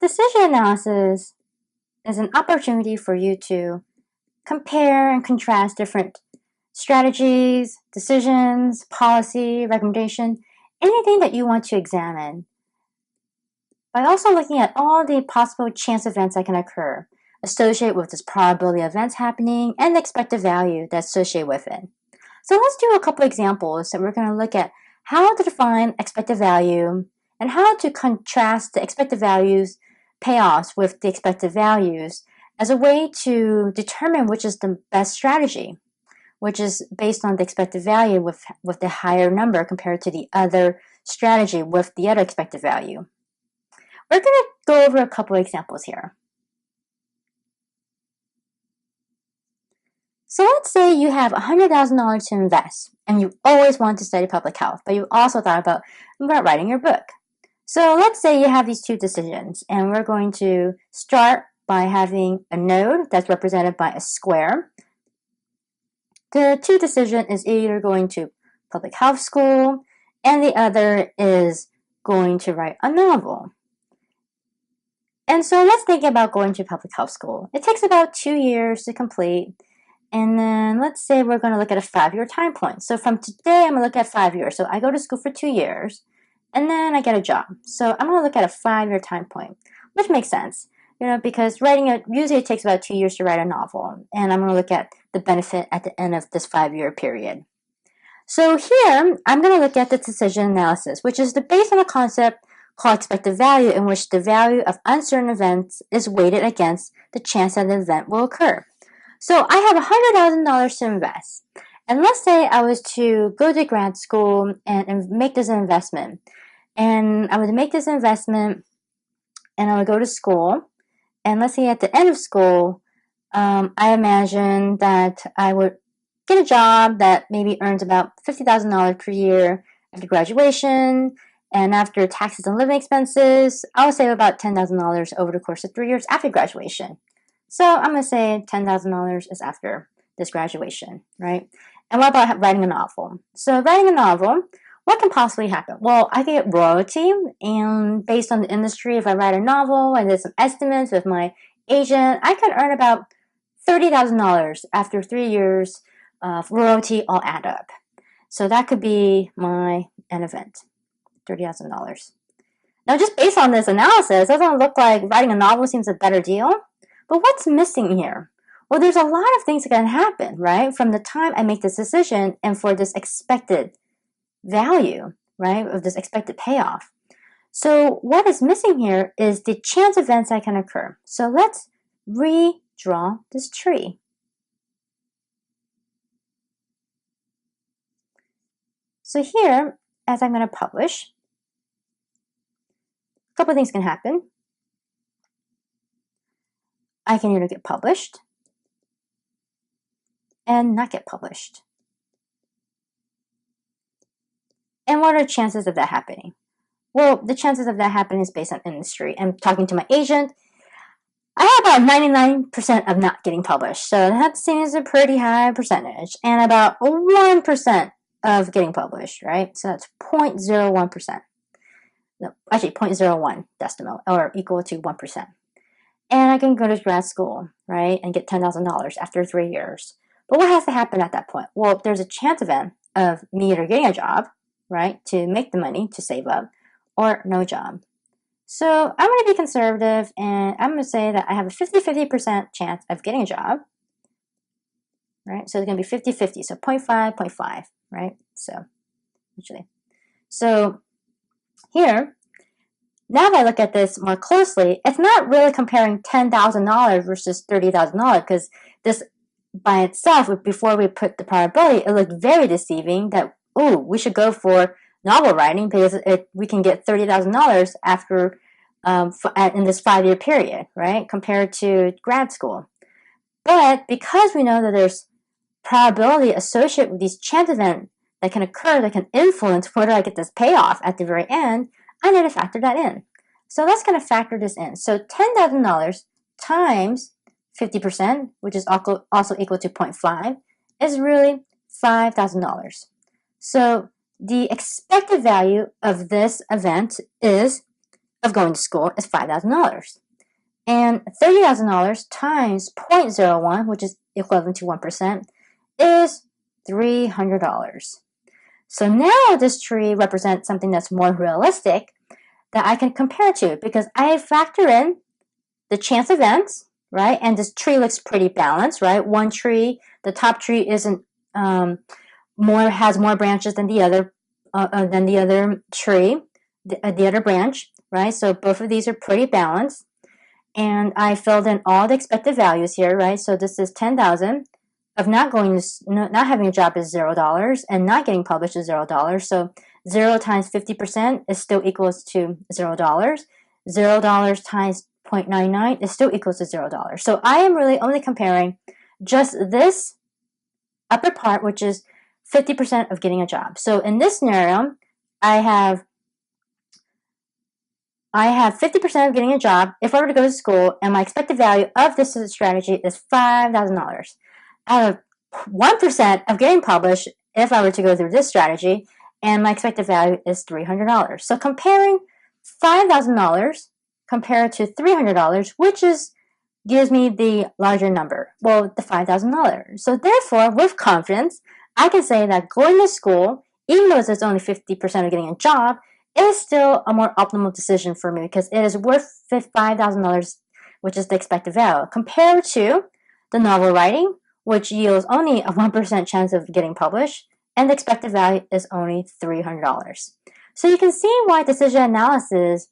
Decision analysis is an opportunity for you to compare and contrast different strategies, decisions, policy, recommendation, anything that you want to examine, by also looking at all the possible chance events that can occur associated with this probability of events happening and the expected value that's associated with it. So let's do a couple examples that we're going to look at how to define expected value and how to contrast the expected values payoffs with the expected values as a way to determine which is the best strategy, which is based on the expected value with the higher number compared to the other strategy with the other expected value. We're going to go over a couple of examples here. So let's say you have $100,000 to invest and you always want to study public health, but you also thought about writing your book. So let's say you have these two decisions, and we're going to start by having a node that's represented by a square. The two decision is either going to public health school and the other is going to write a novel. And so let's think about going to public health school. It takes about 2 years to complete. And then let's say we're going to look at a 5-year time point. So from today, I'm going to look at 5 years. So I go to school for 2 years and then I get a job. So I'm going to look at a 5-year time point, which makes sense, because usually it takes about 2 years to write a novel. And I'm going to look at the benefit at the end of this 5-year period. So here, I'm going to look at the decision analysis, which is based on a concept called expected value, in which the value of uncertain events is weighted against the chance that an event will occur. So I have $100,000 to invest. And let's say I was to go to grad school and make this investment. And I would make this investment and I would go to school. And let's say at the end of school, I imagine that I would get a job that maybe earns about $50,000 per year after graduation. And after taxes and living expenses, I'll save about $10,000 over the course of 3 years after graduation. So I'm going to say $10,000 is after this graduation, right? And what about writing a novel? So writing a novel, what can possibly happen? Well, I get royalty, and based on the industry, if I write a novel and there's some estimates with my agent, I could earn about $30,000 after 3 years of royalty all add up. So that could be my end event, $30,000. Now, just based on this analysis, it doesn't look like writing a novel seems a better deal. But what's missing here? Well, there's a lot of things that can happen, right? From the time I make this decision and for this expected value, right, of this expected payoff. So what is missing here is the chance events that can occur. So let's redraw this tree. So here, as I'm going to publish, a couple of things can happen. I can either get published and not get published. And what are the chances of that happening? Well, the chances of that happening is based on industry. And talking to my agent, I have about 99% of not getting published. So that seems a pretty high percentage. And about 1% of getting published, right? So that's 0.01%. No, actually 0.01 decimal, or equal to 1%. And I can go to grad school, right, and get $10,000 after 3 years. But what has to happen at that point? Well, there's a chance event of me either getting a job, right, to make the money to save up, or no job. So I'm going to be conservative, and I'm going to say that I have a 50% chance of getting a job, right? So it's going to be 50-50, so 0.5, 0.5, right? So, actually. So here, now that I look at this more closely, it's not really comparing $10,000 versus $30,000, because this by itself, before we put the probability, it looked very deceiving that, oh, we should go for novel writing because we can get $30,000 after in this 5-year period, right, compared to grad school. But because we know that there's probability associated with these chance events that can occur, that can influence whether I get this payoff at the very end, I need to factor that in. So let's kind of factor this in. So $10,000 times 50%, which is also equal to 0.5, is really $5,000. So the expected value of this event is of going to school is $5,000. And $30,000 times 0.01, which is equivalent to 1%, is $300. So now this tree represents something that's more realistic that I can compare to, because I factor in the chance events, right? And this tree looks pretty balanced, right? One tree, the top tree isn't has more branches than the other tree, the other branch, right? So both of these are pretty balanced. And I filled in all the expected values here, right? So this is 10,000 of not having a job is $0, and not getting published is $0. So 0 times 50% is still equals to $0. $0 times 0.99 is still equals to $0. So I am really only comparing just this upper part, which is 50% of getting a job. So in this scenario, I have 50% of getting a job if I were to go to school, and my expected value of this strategy is $5,000. I have 1% of getting published if I were to go through this strategy, and my expected value is $300. So comparing $5,000 compared to $300, which gives me the larger number, well, the $5,000. So therefore, with confidence, I can say that going to school, even though it's only 50% of getting a job, it is still a more optimal decision for me because it is worth $5,000, which is the expected value, compared to the novel writing, which yields only a 1% chance of getting published, and the expected value is only $300. So you can see why decision analysis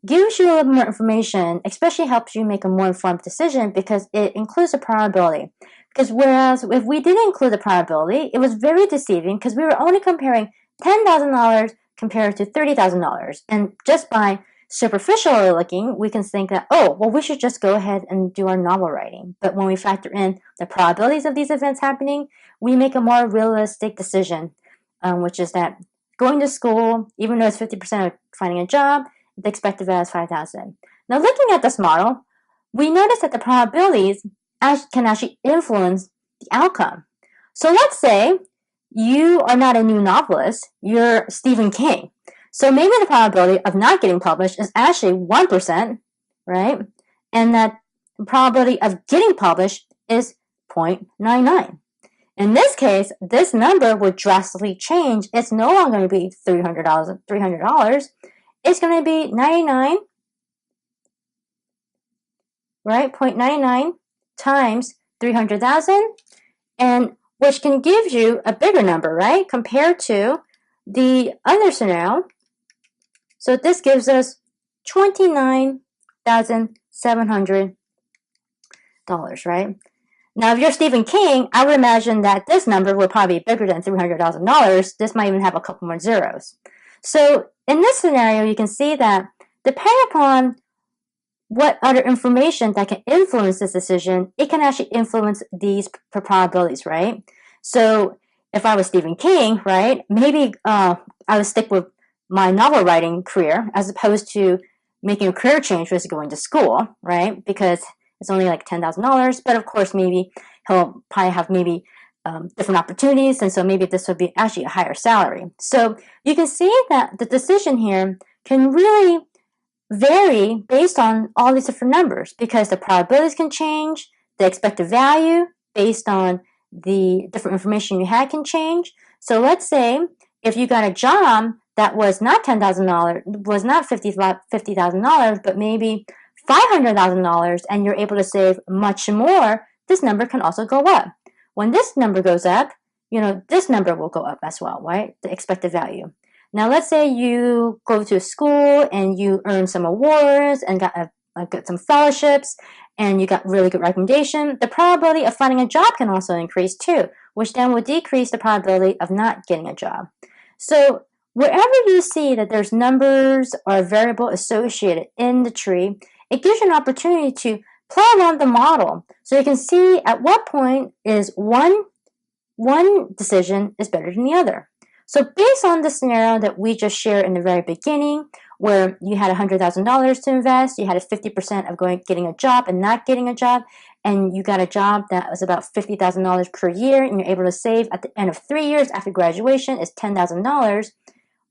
gives you a little more information, especially helps you make a more informed decision because it includes a probability. Because whereas if we didn't include the probability, it was very deceiving because we were only comparing $10,000 compared to $30,000. And just by superficially looking, we can think that, oh, well, we should just go ahead and do our novel writing. But when we factor in the probabilities of these events happening, we make a more realistic decision, which is that going to school, even though it's 50% of finding a job, the expected value is 5,000. Now, looking at this model, we notice that the probabilities can actually influence the outcome. So let's say you are not a new novelist, you're Stephen King. So maybe the probability of not getting published is actually 1%, right? And that the probability of getting published is 0.99. In this case, this number would drastically change. It's no longer going to be $300. It's going to be 99, right? 0.99 times 300,000, and which can give you a bigger number, right? Compared to the other scenario. So this gives us $29,700, right? Now, if you're Stephen King, I would imagine that this number would probably be bigger than $300,000. This might even have a couple more zeros. So in this scenario, you can see that depending upon what other information that can influence this decision, it can actually influence these probabilities, right? So if I was Stephen King, right, maybe I would stick with my novel writing career as opposed to making a career change, which is going to school, right? Because it's only like $10,000, but of course, maybe he'll probably have maybe different opportunities, and so maybe this would be actually a higher salary. So you can see that the decision here can really vary based on all these different numbers because the probabilities can change, the expected value based on the different information you had can change. So let's say if you got a job that was not $10,000, was not $50,000, but maybe $500,000, and you're able to save much more, this number can also go up. When this number goes up, this number will go up as well, right? The expected value. Now, let's say you go to school and you earn some awards and got some fellowships and you got really good recommendation. The probability of finding a job can also increase too, which then would decrease the probability of not getting a job. So wherever you see that there's numbers or a variable associated in the tree, it gives you an opportunity to play around the model so you can see at what point is one decision is better than the other. So based on the scenario that we just shared in the very beginning, where you had $100,000 to invest, you had a 50% of getting a job and not getting a job, and you got a job that was about $50,000 per year, and you're able to save at the end of 3 years after graduation is $10,000,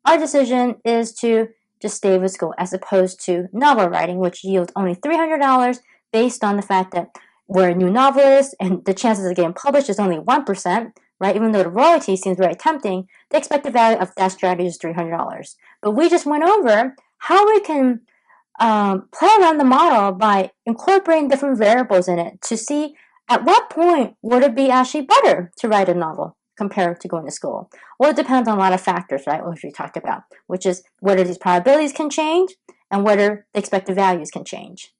our decision is to to stay with school, as opposed to novel writing, which yields only $300 based on the fact that we're a new novelist and the chances of getting published is only 1%, right? Even though the royalty seems very tempting, the expected value of that strategy is $300. But we just went over how we can play around the model by incorporating different variables in it to see at what point would it be actually better to write a novel compared to going to school. Well, it depends on a lot of factors, right, which we talked about, which is whether these probabilities can change and whether the expected values can change.